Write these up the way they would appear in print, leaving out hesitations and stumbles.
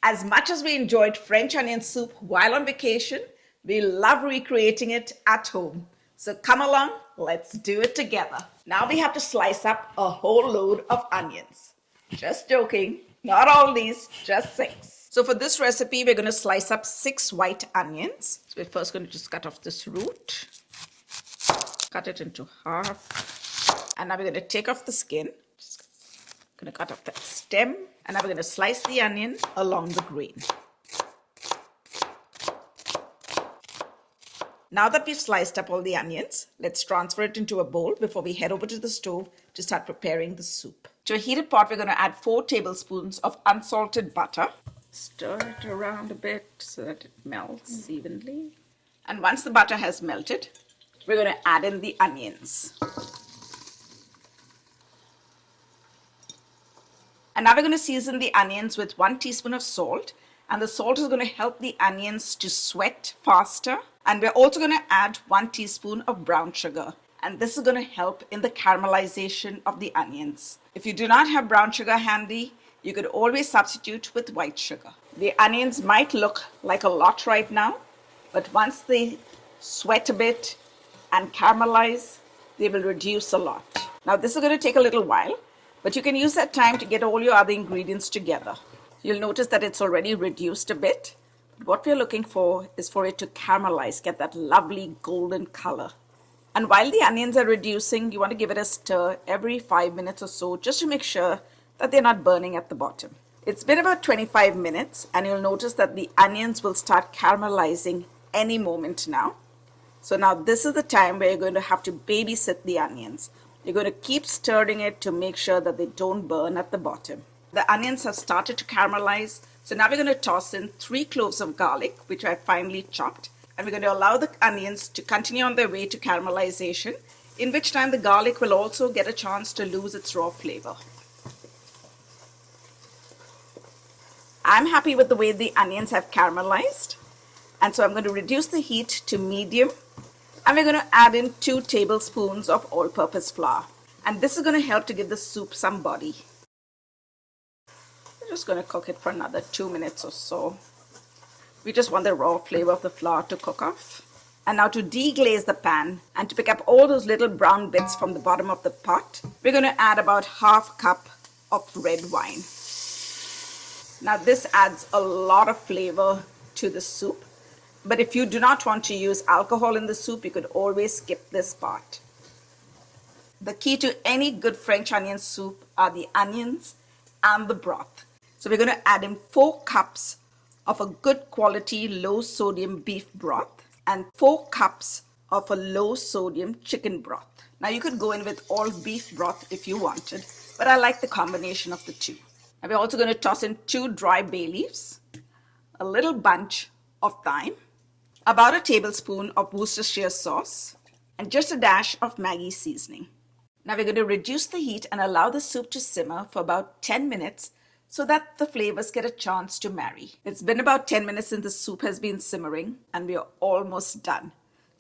As much as we enjoyed French onion soup while on vacation, we love recreating it at home. So come along, let's do it together. Now we have to slice up a whole load of onions. Just joking, not all these, just 6. So for this recipe, we're going to slice up 6 white onions. So we're first going to just cut off this root, cut it into half, and now we're going to take off the skin. Just going to cut off that stem, and now we're going to slice the onion along the grain. Now that we've sliced up all the onions, let's transfer it into a bowl before we head over to the stove to start preparing the soup. To a heated pot, we're going to add 4 tablespoons of unsalted butter. Stir it around a bit so that it melts evenly. And once the butter has melted, we're going to add in the onions. And now we're going to season the onions with 1 teaspoon of salt. And the salt is going to help the onions to sweat faster. And we're also going to add 1 teaspoon of brown sugar. And this is going to help in the caramelization of the onions. If you do not have brown sugar handy, you could always substitute with white sugar. The onions might look like a lot right now, but once they sweat a bit and caramelize, they will reduce a lot. Now this is going to take a little while, but you can use that time to get all your other ingredients together. You'll notice that it's already reduced a bit. What we're looking for is for it to caramelize, get that lovely golden color. And while the onions are reducing, you want to give it a stir every 5 minutes or so, just to make sure that they're not burning at the bottom. It's been about 25 minutes, and you'll notice that the onions will start caramelizing any moment now. So now this is the time where you're going to have to babysit the onions. You're going to keep stirring it to make sure that they don't burn at the bottom. The onions have started to caramelize. So now we're going to toss in 3 cloves of garlic, which I finely chopped. And we're going to allow the onions to continue on their way to caramelization, in which time the garlic will also get a chance to lose its raw flavor. I'm happy with the way the onions have caramelized. And so I'm going to reduce the heat to medium. And we're going to add in 2 tablespoons of all-purpose flour. And this is going to help to give the soup some body. We're just going to cook it for another 2 minutes or so. We just want the raw flavor of the flour to cook off. And now to deglaze the pan and to pick up all those little brown bits from the bottom of the pot, we're going to add about ½ cup of red wine. Now this adds a lot of flavor to the soup. But if you do not want to use alcohol in the soup, you could always skip this part. The key to any good French onion soup are the onions and the broth. So we're going to add in 4 cups of a good quality low sodium beef broth and 4 cups of a low sodium chicken broth. Now you could go in with all beef broth if you wanted, but I like the combination of the two. Now we're also going to toss in 2 dry bay leaves, a little bunch of thyme, about a tablespoon of Worcestershire sauce, and just a dash of Maggi seasoning. Now we're going to reduce the heat and allow the soup to simmer for about 10 minutes so that the flavors get a chance to marry. It's been about 10 minutes since the soup has been simmering, and we are almost done.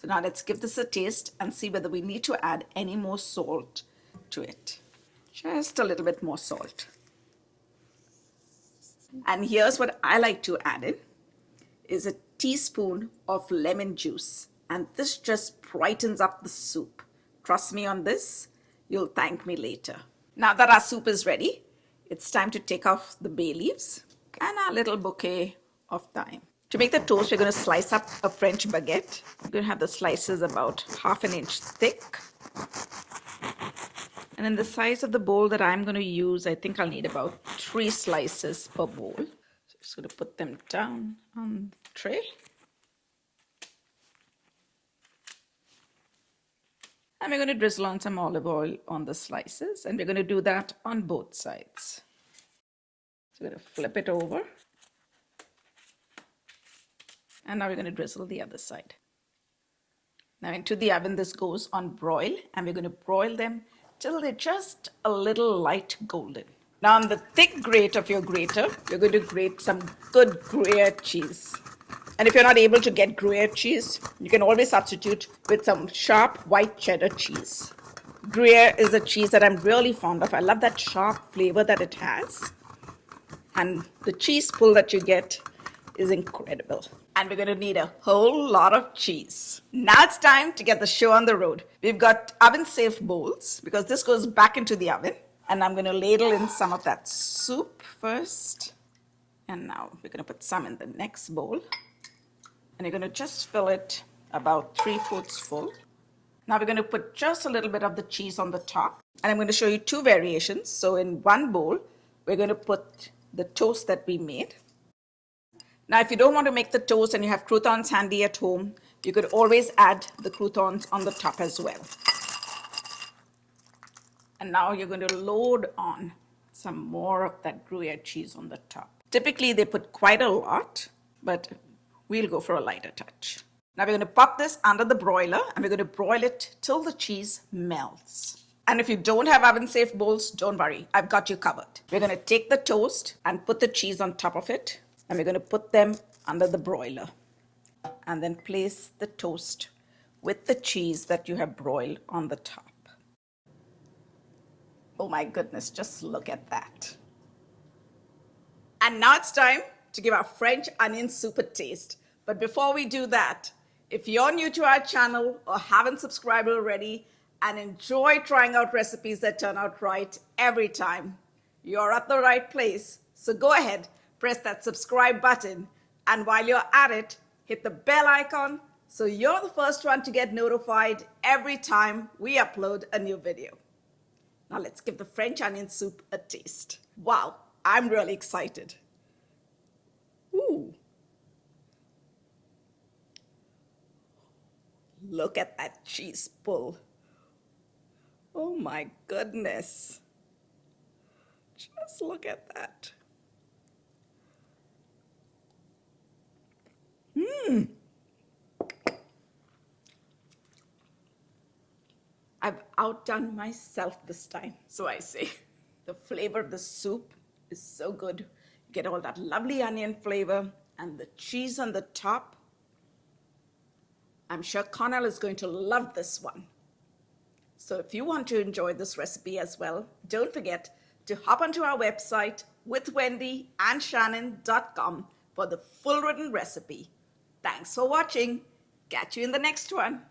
So now let's give this a taste and see whether we need to add any more salt to it. Just a little bit more salt. And here's what I like to add in, is a teaspoon of lemon juice. And this just brightens up the soup. Trust me on this, you'll thank me later. Now that our soup is ready, it's time to take off the bay leaves and our little bouquet of thyme. To make the toast, we're going to slice up a French baguette. We're going to have the slices about ½ an inch thick. And in the size of the bowl that I'm going to use, I think I'll need about 3 slices per bowl. So just going to put them down on the tray. And we're going to drizzle on some olive oil on the slices. And we're going to do that on both sides. So we're going to flip it over. And now we're going to drizzle the other side. Now into the oven this goes on broil. And we're going to broil them till they're just a little light golden. Now on the thick grate of your grater, you're going to grate some good Gruyere cheese. And if you're not able to get Gruyere cheese, you can always substitute with some sharp white cheddar cheese. Gruyere is a cheese that I'm really fond of. I love that sharp flavor that it has. And the cheese pull that you get is incredible. And we're going to need a whole lot of cheese. Now it's time to get the show on the road. We've got oven-safe bowls because this goes back into the oven. And I'm going to ladle in some of that soup first. And now we're going to put some in the next bowl. And you're going to just fill it about 3/4 full. Now we're going to put just a little bit of the cheese on the top. And I'm going to show you two variations. So in one bowl, we're going to put the toast that we made. Now, if you don't want to make the toast and you have croutons handy at home, you could always add the croutons on the top as well. And now you're going to load on some more of that Gruyere cheese on the top. Typically, they put quite a lot, but we'll go for a lighter touch. Now we're going to pop this under the broiler and we're going to broil it till the cheese melts. And if you don't have oven-safe bowls, don't worry, I've got you covered. We're going to take the toast and put the cheese on top of it, and we're going to put them under the broiler. And then place the toast with the cheese that you have broiled on the top. Oh my goodness, just look at that. And now it's time to give our French onion soup a taste. But before we do that, if you're new to our channel or haven't subscribed already and enjoy trying out recipes that turn out right every time, you're at the right place. So go ahead, press that subscribe button, and while you're at it, hit the bell icon so you're the first one to get notified every time we upload a new video. Now let's give the French onion soup a taste. Wow, I'm really excited. Ooh. Look at that cheese pull. Oh my goodness. Just look at that. I've outdone myself this time, so I say. The flavor of the soup is so good. You get all that lovely onion flavor and the cheese on the top. I'm sure Connell is going to love this one. So if you want to enjoy this recipe as well, don't forget to hop onto our website withwendyandShannon.com for the full written recipe. Thanks for watching. Catch you in the next one.